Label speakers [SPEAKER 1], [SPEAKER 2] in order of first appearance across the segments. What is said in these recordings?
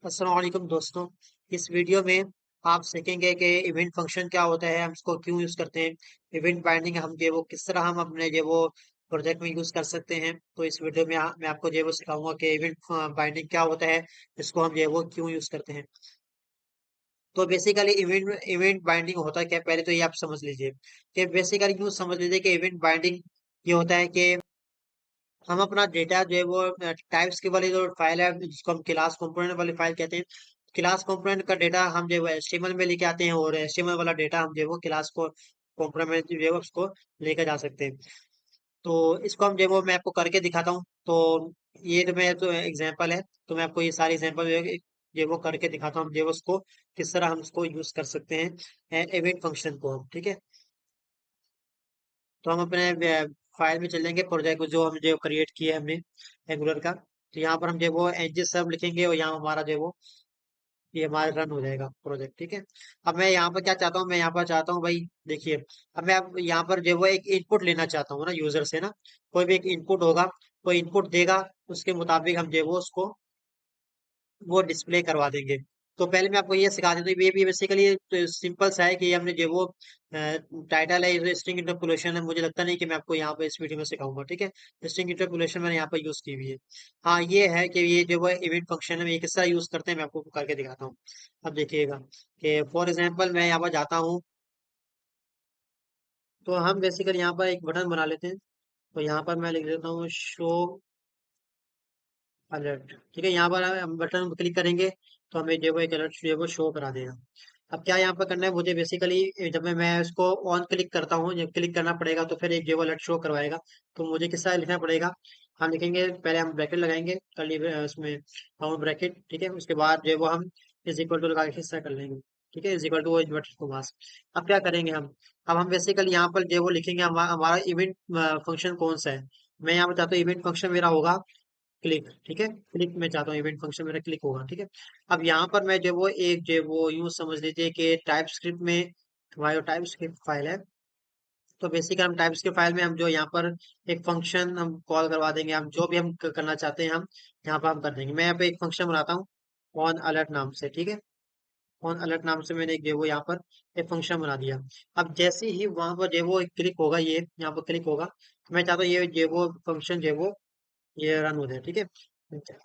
[SPEAKER 1] अस्सलाम वालेकुम दोस्तों। इस वीडियो में आप सीखेंगे कि इवेंट फंक्शन क्या होता है, हम इसको क्यों यूज करते हैं। इवेंट बाइंडिंग हम जो है वो किस तरह हम अपने जो है वो प्रोजेक्ट में यूज कर सकते हैं। तो इस वीडियो में मैं आपको जो है वो सिखाऊंगा कि इवेंट बाइंडिंग क्या होता है, इसको हम जो है वो क्यों यूज करते हैं। तो बेसिकली इवेंट इवेंट बाइंडिंग होता क्या है, पहले तो ये आप समझ लीजिए कि बेसिकली यूँ समझ लीजिए कि इवेंट बाइंडिंग ये होता है कि हम अपना डेटा जो है वो टाइप्स की वाली जो फाइल है जिसको हम क्लास कंपोनेंट वाली फाइल कहते हैं। क्लास कंपोनेंट का डेटा हम जो है वो एचटीएमएल में लेके आते हैं और एचटीएमएल वाला डेटा हम जो है वो क्लास को कंपोनेंट में जो है वो उसको लेकर जा सकते हैं। तो इसको हम जो है वो मैं आपको करके दिखाता हूँ। तो ये तो मैं तो एग्जांपल है, तो मैं आपको ये सारे एग्जांपल जो है वो करके दिखाता हूँ, जो है वो उसको किस तरह हम इसको यूज कर सकते हैं इवेंट फंक्शन को हम, ठीक है। तो हम अपने फाइल में चलेंगे, प्रोजेक्ट को जो हम जो क्रिएट किया है हमने एंगुलर का। तो यहाँ पर हम जो है वो एनजी सब लिखेंगे और यहाँ हमारा जो है वो ये हमारा रन हो जाएगा प्रोजेक्ट, ठीक है। अब मैं यहाँ पर क्या चाहता हूँ, मैं यहाँ पर चाहता हूँ भाई देखिए, अब मैं अब यहाँ पर जो है वो एक इनपुट लेना चाहता हूँ ना यूजर से ना। कोई भी एक इनपुट होगा, कोई इनपुट देगा, उसके मुताबिक हम जो है वो उसको वो डिस्प्ले करवा देंगे। तो पहले मैं आपको ये सिखा देता हूँ, ये भी बेसिकली सिंपल सा है कि हमने जो वो टाइटल है स्ट्रिंग इंटरपोलेशन है, मुझे लगता नहीं कि मैं आपको यहाँ पे इस वीडियो में सिखाऊंगा, ठीक है। स्ट्रिंग इंटरपोलेशन मैंने यहाँ पर यूज की हुई है। हाँ ये है कि ये जो वो इवेंट फंक्शन है, ये किस तरह यूज करते हैं मैं आपको करके दिखाता हूँ। अब देखिएगा कि फॉर एग्जाम्पल मैं यहाँ पर जाता हूँ, तो हम बेसिकली यहाँ पर एक बटन बना लेते हैं। तो यहाँ पर मैं लिख देता हूँ शो अलर्ट, ठीक है। यहाँ पर हम बटन क्लिक करेंगे तो हमें जो वो एक अलर्ट जो है वो शो करा देगा। अब क्या यहाँ पर करना है मुझे, बेसिकली जब मैं इसको ऑन क्लिक करता हूँ, जब क्लिक करना पड़ेगा तो फिर एक जो वो अलर्ट शो करवाएगा। तो मुझे किस तरह लिखना पड़ेगा, हम लिखेंगे पहले हम ब्रैकेट लगाएंगे कर्ली उसमें राउंड ब्रैकेट, ठीक है। उसके बाद जो है वो हम इज इक्वल टू लगा के हिस्सा कर लेंगे, ठीक है। इज इक्वल टू वो बटन को पास। अब क्या करेंगे हम, अब हम बेसिकली यहाँ पर जो वो लिखेंगे हमारा इवेंट फंक्शन कौन सा है। मैं यहाँ पर चाहता हूँ इवेंट फंक्शन मेरा होगा क्लिक, ठीक है। क्लिक में चाहता हूँ इवेंट फंक्शन मेरा क्लिक होगा, ठीक है। अब यहाँ पर मैं जो वो एक जो वो यूं समझ लीजिए कि टाइप स्क्रिप्ट में हमारी टाइप स्क्रिप्ट फाइल है। तो बेसिकली हम टाइप स्क्रिप्ट फाइल में हम जो यहाँ पर एक फंक्शन हम कॉल करवा देंगे, हम जो भी हम करना चाहते हैं हम यहाँ पर हम कर देंगे। मैं यहाँ पे एक फंक्शन बनाता हूँ ऑन अलर्ट नाम से, ठीक है। ऑन अलर्ट नाम से मैंने एक जो वो यहाँ पर एक फंक्शन बना दिया। अब जैसे ही वहां पर जो वो क्लिक होगा, ये यहाँ पर क्लिक होगा, तो मैं चाहता हूँ ये जो वो फंक्शन जो वो ये रन हो जाए, ठीक है।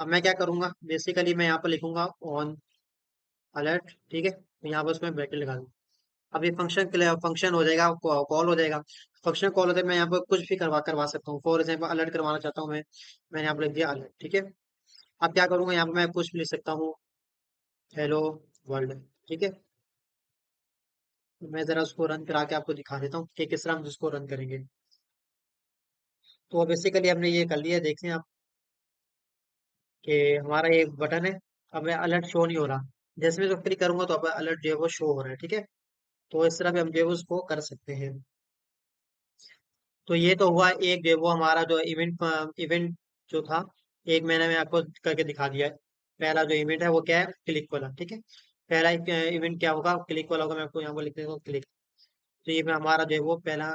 [SPEAKER 1] अब मैं क्या करूंगा, बेसिकली मैं यहाँ पर लिखूंगा ऑन अलर्ट, ठीक है। तो यहाँ पर उसमें ब्रैकेट लगा दूँ। अब ये फंक्शन हो जाएगा, कॉल हो जाएगा। फंक्शन कॉल होता है, मैं यहाँ पर कुछ भी करवा करवा सकता हूँ। फॉर एग्जाम्पल अलर्ट करवाना चाहता हूँ मैंने यहाँ पर लिख दिया अलर्ट, ठीक है। अब क्या करूंगा, यहाँ पर मैं कुछ भी लिख सकता हूँ, हेलो वर्ल्ड, ठीक है। मैं जरा उसको रन करा के आपको दिखा देता हूँ कि किस तरह हम उसको रन करेंगे। तो बेसिकली हमने ये कर लिया, देखें आप कि हमारा एक बटन है। अब मैं अलर्ट शो नहीं हो रहा, जैसे मैं तो क्लिक करूंगा तो अब अलर्ट जो है वो शो हो रहा है, ठीक है। तो इस तरह भी हम जो है उसको कर सकते हैं। तो ये तो हुआ एक जो है वो हमारा जो इवेंट जो था, एक मैंने मैं आपको करके दिखा दिया है। पहला जो इवेंट है वो क्या है, क्लिक वाला, ठीक है। पहला इवेंट क्या होगा, क्लिक वाला होगा। मैं आपको यहाँ पर लिख देता हूँ क्लिक। तो ये हमारा जो है वो पहला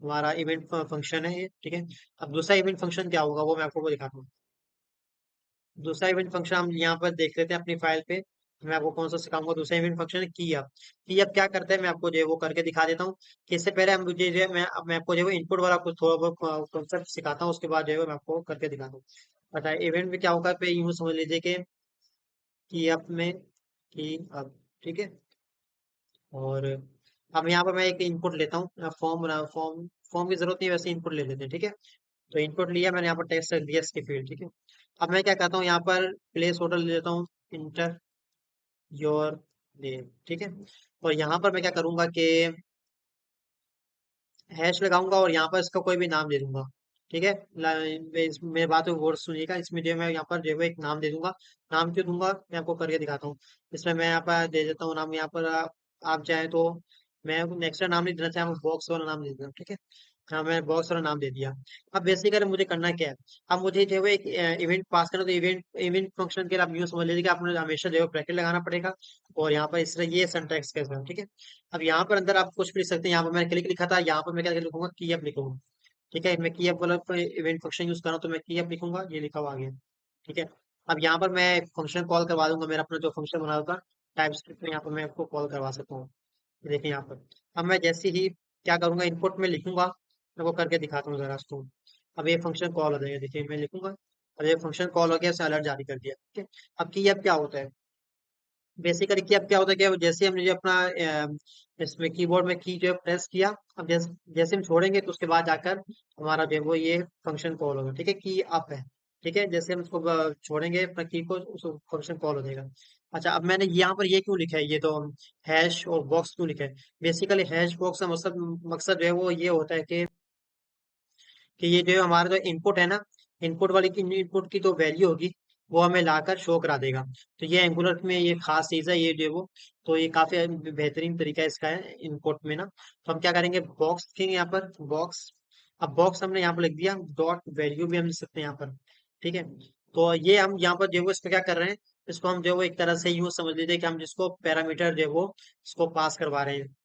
[SPEAKER 1] हमारा इवेंट फंक्शन है ये, ठीक है। अब दूसरा इवेंट फंक्शन क्या होगा वो मैं आपको वो दिखाता हूँ। दूसरा इवेंट फंक्शन हम यहाँ पर देख लेते हैं अपनी फाइल पे। मैं आपको कौन सा सिखाऊंगा, दूसरा इवेंट फंक्शन है की अप। की अप क्या करता है मैं आपको जो है वो करके दिखा देता हूँ। कि इससे पहले हम मुझे जो है मैं आपको जो है इनपुट वाला कुछ थोड़ा बहुत कॉन्सेप्ट सिखाता हूँ, उसके बाद जो है वो मैं आपको करके दिखाता हूँ। पता है इवेंट में क्या होगा, पे यूं समझ लीजिए कि की अप में की अप, ठीक है। और अब यहाँ पर मैं एक इनपुट लेता हूँ, फॉर्म फॉर्म की जरूरत नहीं है, वैसे इनपुट ले लेते हैं, ठीक है। तो इनपुट लिया मैंने, यहाँ पर टेक्स्ट रख दिया इसके फील्ड, ठीक है। अब मैं क्या करता हूँ, यहाँ पर प्लेस होल्डर ले लेता हूँ, इंटर योर नेम, ठीक है। और यहाँ पर मैं क्या करूंगा कि हैश लगाऊंगा और यहाँ पर इसका कोई भी नाम दे दूंगा, ठीक है। मेरी बात को गौर से सुनिएगा, इसमें जो है मैं यहाँ पर जो है एक नाम दे दूंगा। नाम क्यों दूंगा मैं आपको करके दिखाता हूँ। इसमें मैं यहाँ पर दे देता हूँ नाम, यहाँ पर आप चाहें तो मैं नेक्स्ट नाम नहीं देना चाहे, बॉक्स वाला नाम दे देता हूँ, ठीक है। हाँ मैं बॉक्स वाला नाम दे दिया। अब बेसिकली मुझे करना क्या है, अब मुझे जो है एक इवेंट पास करना। तो इवेंट इवेंट फंक्शन के लिए आप यूँ समझ लीजिए कि आपने हमेशा जो है ब्रैकेट लगाना पड़ेगा। और यहाँ पर इस तरह ये सिंटैक्स के साथ, ठीक है। अब यहाँ पर अंदर आप कुछ भी लिख सकते हैं, यहाँ पर मैंने क्लिक लिखा था, यहाँ पर मैं क्या लिखूंगा की अप लिखूंगा, ठीक है। मैं की अप वाला इवेंट फंक्शन यूज कर रहा हूँ तो मैं की अप लिखूंगा, ये लिखा हुआ आ गया, ठीक है। अब यहाँ पर मैं फंक्शन कॉल करवा दूंगा, मेरा अपना जो फंक्शन बना होगा टाइप स्क्रिप्ट में, यहाँ पर मैं आपको कॉल करवा सकता हूँ। देखिए यहाँ पर अब मैं जैसे ही क्या करूंगा, इनपुट में लिखूंगा, मैं वो करके दिखाता हूँ जरा इसको। अब ये फंक्शन कॉल हो जाएगा, देखिए मैं लिखूंगा और ये फंक्शन कॉल हो गया, उसे अलर्ट जारी कर दिया, ठीक है। अब की अब क्या होता है, बेसिकली की अब क्या होता है कि जैसे हमने जो अपना इसमें कीबोर्ड में की जो प्रेस किया, अब जैसे जैसे हम छोड़ेंगे तो उसके बाद जाकर हमारा जो है वो ये फंक्शन कॉल होगा, ठीक है, की अप है, ठीक है। जैसे हम उसको छोड़ेंगे अपना की को, उस फंक्शन कॉल हो जाएगा। अच्छा, अब मैंने यहाँ पर ये क्यों लिखा है, ये तो हैश और बॉक्स क्यों लिखा है। बेसिकली हैश बॉक्स का मकसद जो है वो ये होता है कि ये जो हमारा जो इनपुट है ना, इनपुट वाली की इनपुट की जो वैल्यू होगी वो हमें लाकर शो करा देगा। तो ये एंगुलर में ये खास चीज है, ये जो है वो, तो ये काफी बेहतरीन तरीका इसका है इनपुट में ना। तो हम क्या करेंगे, बॉक्स लिखेंगे यहाँ पर, बॉक्स। अब बॉक्स हमने यहाँ पर लिख दिया, डॉट वैल्यू भी हम लिख सकते हैं यहाँ पर, ठीक है। तो ये हम यहाँ पर जो है वो इसमें क्या कर रहे हैं, इसको हम जो है वो एक तरह से यूं समझ लीजिए कि हम जिसको पैरामीटर जो है वो इसको पास करवा रहे हैं।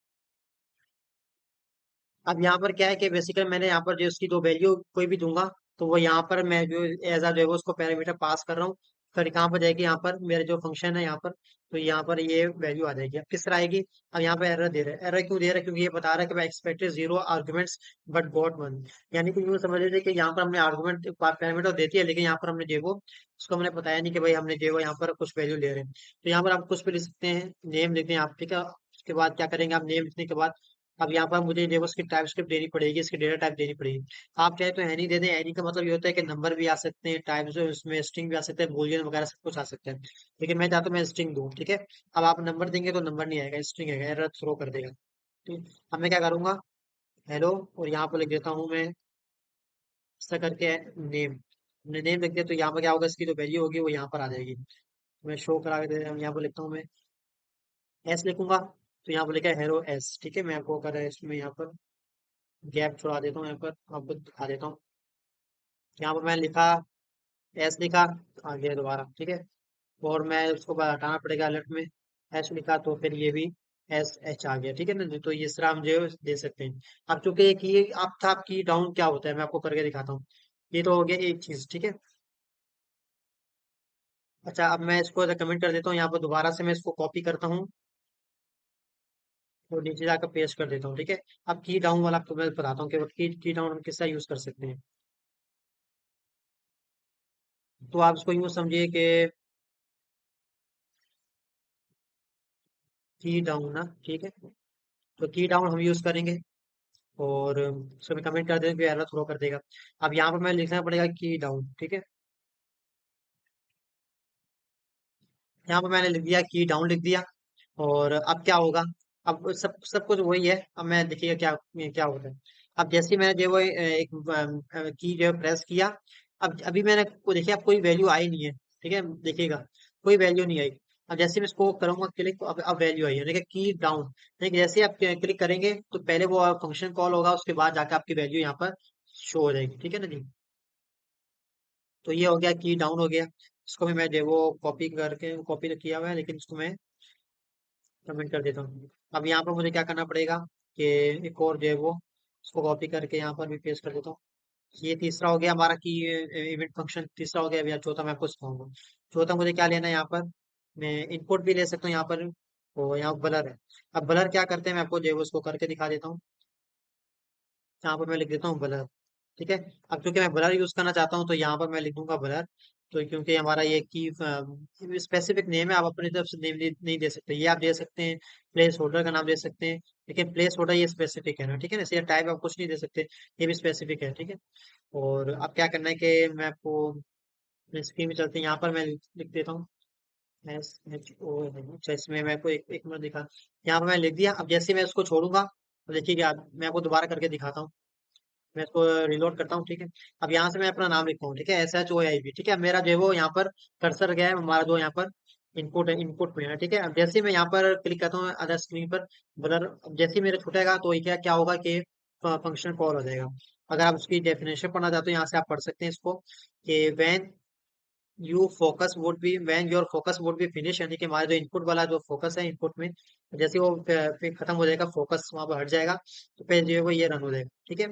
[SPEAKER 1] अब यहाँ पर क्या है कि बेसिकली मैंने यहाँ पर जो इसकी दो वैल्यू कोई भी दूंगा, तो वो यहाँ पर मैं जो एज आ जो है वो उसको पैरामीटर पास कर रहा हूँ। फिर कहाँ पर जाएगी, यहाँ पर मेरे जो फंक्शन है यहाँ पर, तो यहाँ पर ये वैल्यू आ जाएगी। अब किस तरह आएगी, अब यहाँ पे एरर दे रहा है, एरर क्यों दे रहा है, क्योंकि ये बता रहा है कि मैं expected zero arguments but got one. यानी कि यूँ समझ लीजिए कि यहाँ पर हमने आर्गुमेंट पैरामीटर देती है, लेकिन यहाँ पर हमने जो वो उसको हमने बताया नहीं कि भाई हमने जो है यहाँ पर कुछ वैल्यू ले रहे हैं। तो यहाँ पर आप कुछ भी लिख सकते हैं, नेम लिख दें आप, ठीक है। उसके बाद क्या करेंगे, आप नेम लिखने के बाद अब यहाँ पर मुझे जो उसकी टाइप स्क्रिप्ट देनी पड़ेगी, इसकी डेटा टाइप देनी पड़ेगी। आप चाहे तो एनी दे दें, एनी का मतलब ये होता है कि नंबर भी आ सकते हैं, टाइप जो उसमें स्ट्रिंग भी आ सकते हैं, बूलियन वगैरह सब कुछ आ सकते हैं। लेकिन मैं चाहता हूँ मैं स्ट्रिंग दूँ, ठीक है। अब आप नंबर देंगे तो नंबर नहीं आएगा, स्ट्रिंग आएगा, एरर थ्रो कर देगा। ठीक है। अब मैं क्या करूंगा, हेलो, और यहाँ पर लिख देता हूँ मैं ऐसा करके नेम। हमने नेम लिख दिया तो यहाँ पर क्या होगा, इसकी जो वैल्यू होगी वो यहाँ पर आ जाएगी। मैं शो करा के यहाँ पर लिखता हूँ मैं एस लिखूंगा, तो यहाँ पर लिखा है हेरो एस, ठीक है। मैं आपको कर इसमें यहाँ पर गैप छोड़ा देता हूँ, यहाँ पर आपको दिखा देता हूँ। यहाँ पर मैं लिखा, एस लिखा, आ गया दोबारा, ठीक है। और मैं उसको हटाना पड़ेगा अलर्ट में, एच लिखा तो फिर ये भी एस एच आ गया, ठीक है ना। तो ये इस तरह हम जो है दे सकते हैं। अब चूंकि एक ये अब था, की डाउन क्या होता है मैं आपको करके दिखाता हूँ। ये तो हो गया एक चीज, ठीक है। अच्छा, अब मैं इसको कमेंट कर देता हूँ, यहाँ पर दोबारा से मैं इसको कॉपी करता हूँ और नीचे जाकर पेस्ट कर देता हूँ, ठीक है। अब की डाउन वाला आपको मैं बताता हूँ कि की डाउन हम किस तरह यूज कर सकते हैं। तो आप इसको यूँ समझिए कि की डाउन ना, ठीक है। तो की डाउन हम यूज करेंगे और उसको मैं कमेंट कर देंगे, फिर एरर थ्रो कर देगा। अब यहाँ पर मैं लिखना पड़ेगा की डाउन, ठीक है। यहाँ पर मैंने लिख दिया की डाउन लिख दिया। और अब क्या होगा, अब सब सब कुछ वही है। अब मैं देखिएगा क्या क्या होता है। अब जैसे ही मैंने जो वो एक की जो प्रेस किया, अब अभी मैंने को देखिए अब कोई वैल्यू आई नहीं है, ठीक है, देखिएगा कोई वैल्यू नहीं आई। अब जैसे मैं इसको करूंगा क्लिक, तो अब वैल्यू आई है, देखिए की डाउन। देखिए जैसे ही आप क्लिक करेंगे तो पहले वो फंक्शन कॉल होगा, उसके बाद जाकर आपकी वैल्यू यहाँ पर शो हो जाएगी, ठीक है ना जी। तो ये हो गया की डाउन हो गया। इसको भी मैं जो है वो कॉपी करके, कॉपी किया हुआ है लेकिन इसको मैं कमेंट कर देता हूँ। अब यहाँ पर मुझे क्या करना पड़ेगा कि एक और जो है वो इसको कॉपी करके यहाँ पर भी पेस्ट कर देता हूँ। ये तीसरा हो गया हमारा की इवेंट फंक्शन, तीसरा हो गया। अभी चौथा मैं आपको सिखाऊंगा। चौथा मुझे क्या लेना है, यहाँ पर मैं इनपुट भी ले सकता हूँ यहाँ पर। तो यहाँ ब्लर है। अब ब्लर क्या करते हैं मैं आपको जो है वो उसको करके दिखा देता हूँ। यहाँ पर मैं लिख देता हूँ ब्लर, ठीक है। अब क्योंकि मैं ब्लर यूज करना चाहता हूँ तो यहाँ पर मैं लिखूंगा ब्लर। तो क्योंकि हमारा ये की स्पेसिफिक नेम है, आप अपनी तरफ से नेम नहीं दे सकते, ये आप दे सकते हैं, प्लेस होल्डर का नाम दे सकते हैं। लेकिन प्लेस होल्डर ये स्पेसिफिक है ना, ठीक है ना, इसे टाइप आप कुछ नहीं दे सकते, ये भी स्पेसिफिक है, ठीक है। और अब क्या करना है कि मैं आपको स्क्रीन में चलते हैं, यहाँ पर मैं लिख देता हूँ एस एच ओ। अच्छा, इसमें मैं आपको एक मिनट दिखा, यहाँ पर मैं लिख दिया। अब जैसे मैं इसको छोड़ूंगा तो देखिए मैं आपको दोबारा करके दिखाता हूँ। मैं इसको रिलोड करता हूँ, ठीक है। अब यहाँ से मैं अपना नाम लिखता हूँ, ठीक है, एस एच ओ आई बी, ठीक है। अब मेरा जो है वो यहाँ पर कर्सर गया है, हमारा जो यहाँ पर इनपुट है, इनपुट में है, ठीक है। अब जैसे ही मैं यहाँ पर क्लिक करता हूँ अदर स्क्रीन पर ब्लर, अब जैसे ही मेरा छूटेगा तो ये क्या क्या होगा कि फंक्शन कॉल हो जाएगा। अगर आप उसकी डेफिनेशन पढ़ना चाहते हो यहाँ से आप पढ़ सकते हैं इसको, कि when your focus would be finish, यानी कि हमारा जो इनपुट वाला जो फोकस है इनपुट में, जैसे वो फिर खत्म हो जाएगा, फोकस वहां पर हट जाएगा, तो फिर जो है वो ये रन हो जाएगा, ठीक है।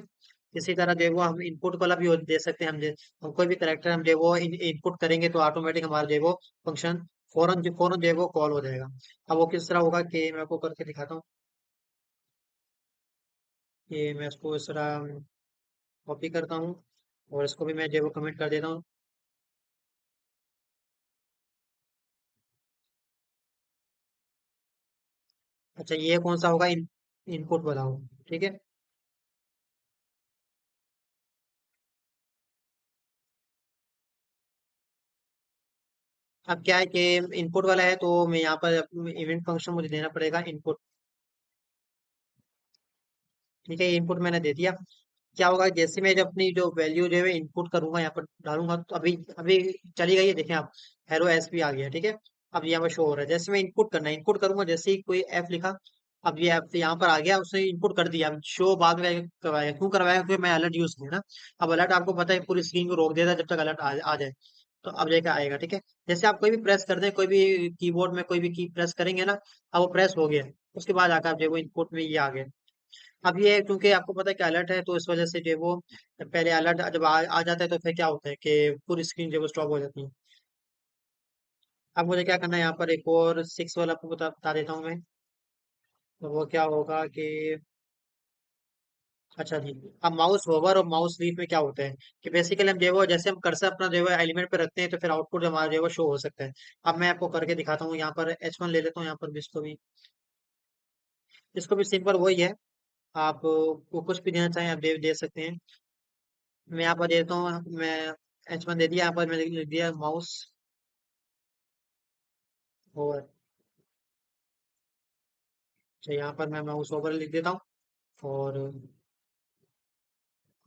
[SPEAKER 1] इसी तरह जो है वो हम इनपुट वाला भी दे सकते हैं। हम कोई भी करेक्टर हम जो है वो इनपुट करेंगे तो ऑटोमेटिक हमारा जो है वो फंक्शन फौरन जो है वो कॉल हो जाएगा। अब वो किस तरह होगा कि मैं आपको करके दिखाता हूँ। कि मैं इसको इस तरह कॉपी करता हूँ और इसको भी मैं जो है वो कमेंट कर देता हूँ। अच्छा, ये कौन सा होगा? इनपुट वाला हो, ठीक है। अब क्या है कि इनपुट वाला है तो मैं यहाँ पर इवेंट फंक्शन मुझे देना पड़ेगा इनपुट। ठीक है, इनपुट मैंने दे दिया। क्या होगा जैसे मैं जब अपनी जो वैल्यू जो है इनपुट करूंगा यहाँ पर डालूंगा तो अभी अभी चली गई है, देखें आप। हैरो एस भी आ गया, ठीक है। अब यहाँ पर शो हो रहा है जैसे मैं इनपुट करना है, इनपुट करूंगा जैसे ही कोई एफ लिखा। अब ये एफ यहाँ पर आ गया, उसने इनपुट कर दिया। अब शो बाद में करवाया, क्यों करवाया? क्योंकि मैं अलर्ट यूज किया ना। अब अलर्ट आपको पता है पूरी स्क्रीन को रोक देता है जब तक अलर्ट आ जाए। तो अब लेकर आएगा, ठीक है। जैसे आप कोई भी प्रेस कर दें, कोई भी कीबोर्ड में कोई भी की प्रेस करेंगे ना, अब वो प्रेस हो गया। उसके बाद आकर आप जो है वो इनपुट में ये आ गया। अब ये क्योंकि आपको पता है कि अलर्ट है तो इस वजह से जो है वो पहले अलर्ट जब आ जाता है तो फिर क्या होता है कि पूरी स्क्रीन जो है वो स्टॉप हो जाती है। अब मुझे क्या करना है, यहाँ पर एक और सिक्स वाला आपको बता देता हूँ मैं। तो वो क्या होगा कि अच्छा जी। अब माउस होवर और माउस स्लीप में क्या होता है कि बेसिकली हम जो है वो जैसे हम कर्सर अपना जो है एलिमेंट पे रखते हैं तो फिर आउटपुट हमारा जो है वो शो हो सकता है। अब मैं आपको करके दिखाता हूँ। यहाँ पर H1 ले लेता हूँ, यहाँ पर भी इसको भी सिंपल वही है। आप को कुछ भी देना चाहें आप दे सकते हैं। मैं यहाँ पर दे देता हूँ। मैं H1 दे दिया, यहाँ पर मैंने लिख दिया माउस ओवर। तो यहाँ पर मैं माउस ओवर लिख देता हूँ। और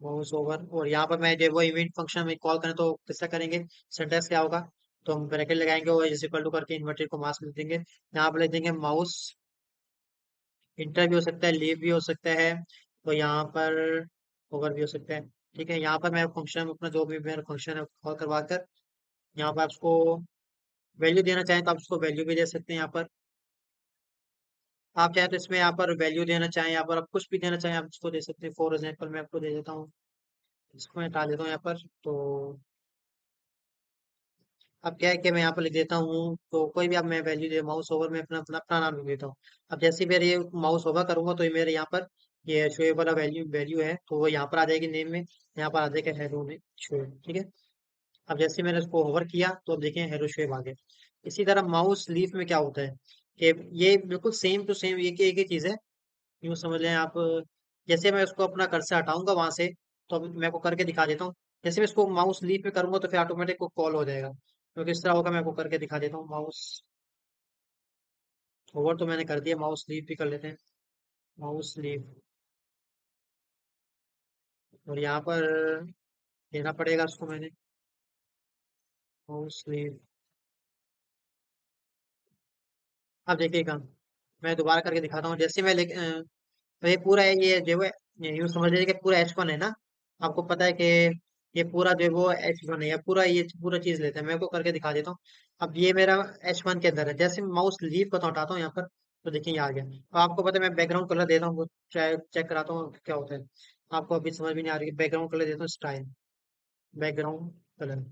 [SPEAKER 1] माउस ओवर, और यहाँ पर मैं जो वो इवेंट फंक्शन में कॉल करें तो किसका करेंगे? सिंटेक्स क्या होगा? तो हम ब्रैकेट लगाएंगे और इज इक्वल टू करके इन्वर्टेड को मास लिख देंगे। यहाँ पर लिख देंगे माउस इंटर भी हो सकता है, लीव भी हो सकता है। तो यहाँ पर ओवर भी हो सकता है। ठीक है, यहाँ पर मैं फंक्शन अपना जो भी मेरा फंक्शन है कॉल करवा कर यहाँ पर आप उसको वैल्यू देना चाहें तो आप उसको वैल्यू भी दे सकते हैं। यहाँ पर आप चाहें तो इसमें यहाँ पर वैल्यू देना चाहें, यहाँ पर आप कुछ भी देना चाहें आप उसको दे सकते हैं। फॉर एग्जाम्पल मैं आपको दे देता हूँ, इसको मैं हटा देता हूँ यहाँ पर। तो अब क्या है कि मैं यहाँ पर लिख देता हूँ तो कोई भी अब मैं वैल्यू दे, माउस ओवर में अपना नाम लिख देता हूँ। अब जैसे ही मेरे ये माउस ओवर करूंगा तो ये मेरे यहाँ पर ये शोएब वाला वैल्यू वैल्यू है तो वो यहाँ पर आ जाएगी नेम में, यहाँ पर आ जाएगा हेलो में शोएब, ठीक है। अब जैसे मैंने इसको ओवर किया तो अब देखें हेलो शोएब आ गया। इसी तरह माउस लीफ में क्या होता है कि ये बिल्कुल सेम टू सेम एक ही चीज है। यूँ समझ लें आप। जैसे मैं उसको अपना कर्सर हटाऊंगा वहां से तो अब मैं आपको करके दिखा देता हूँ। जैसे मैं इसको माउस लीव पे करूंगा तो फिर ऑटोमेटिक को कॉल हो जाएगा। तो किस तरह होगा मैं आपको करके दिखा देता हूँ। माउस ओवर तो मैंने कर दिया, माउस लीव भी कर लेते हैं। माउस लीव, और यहाँ पर देना पड़ेगा उसको मैंने माउस लीव। अब देखिएगा, मैं दोबारा करके दिखाता हूँ। जैसे मैं तो ये पूरा है, ये जो है यूँ समझ लीजिए कि पूरा H1 है ना। आपको पता है कि ये पूरा जो है वो H1 है, या पूरा ये पूरा चीज लेते हैं। मैं आपको करके दिखा देता हूँ। अब ये मेरा H1 के अंदर है। जैसे माउस लीव को तो हटाता हूँ यहाँ पर तो देखिए ये आ गया। अब आपको पता है मैं बैकग्राउंड कलर देता हूँ, चेक कराता हूँ क्या होता है। आपको अभी समझ भी नहीं आ रही है। बैकग्राउंड कलर देता हूँ स्टाइल, बैकग्राउंड कलर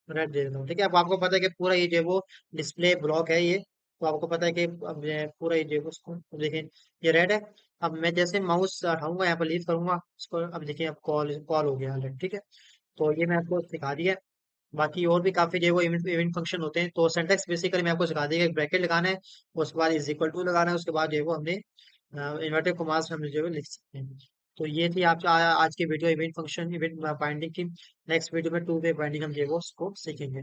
[SPEAKER 1] रेड दे देता हूँ, ठीक है। अब आपको पता है कि पूरा ये जो है वो डिस्प्ले ब्लॉक है ये। तो आपको पता है कि अब ये पूरा ये जो है उसको अब देखिए ये रेड है। अब मैं जैसे माउस हटाऊंगा यहाँ पर लीव करूंगा इसको, अब देखिए अब कॉल कॉल हो गया अलर्ट, ठीक है। तो ये मैं आपको सिखा दिया। बाकी और भी काफी जो है वो इवेंट इवेंट फंक्शन होते हैं। तो सिंटेक्स बेसिकली मैं आपको सिखा दिया। एक ब्रैकेट लगाना है, उसके बाद इज इक्वल टू लगाना है, उसके बाद जो है वो हमने इन्वर्टेड कॉमास में हमने जो है लिख सकते हैं। तो ये थी आप आज की video event function event binding की। नेक्स्ट वीडियो में टू वे बाइंडिंग हम जो है वो उसको सीखेंगे।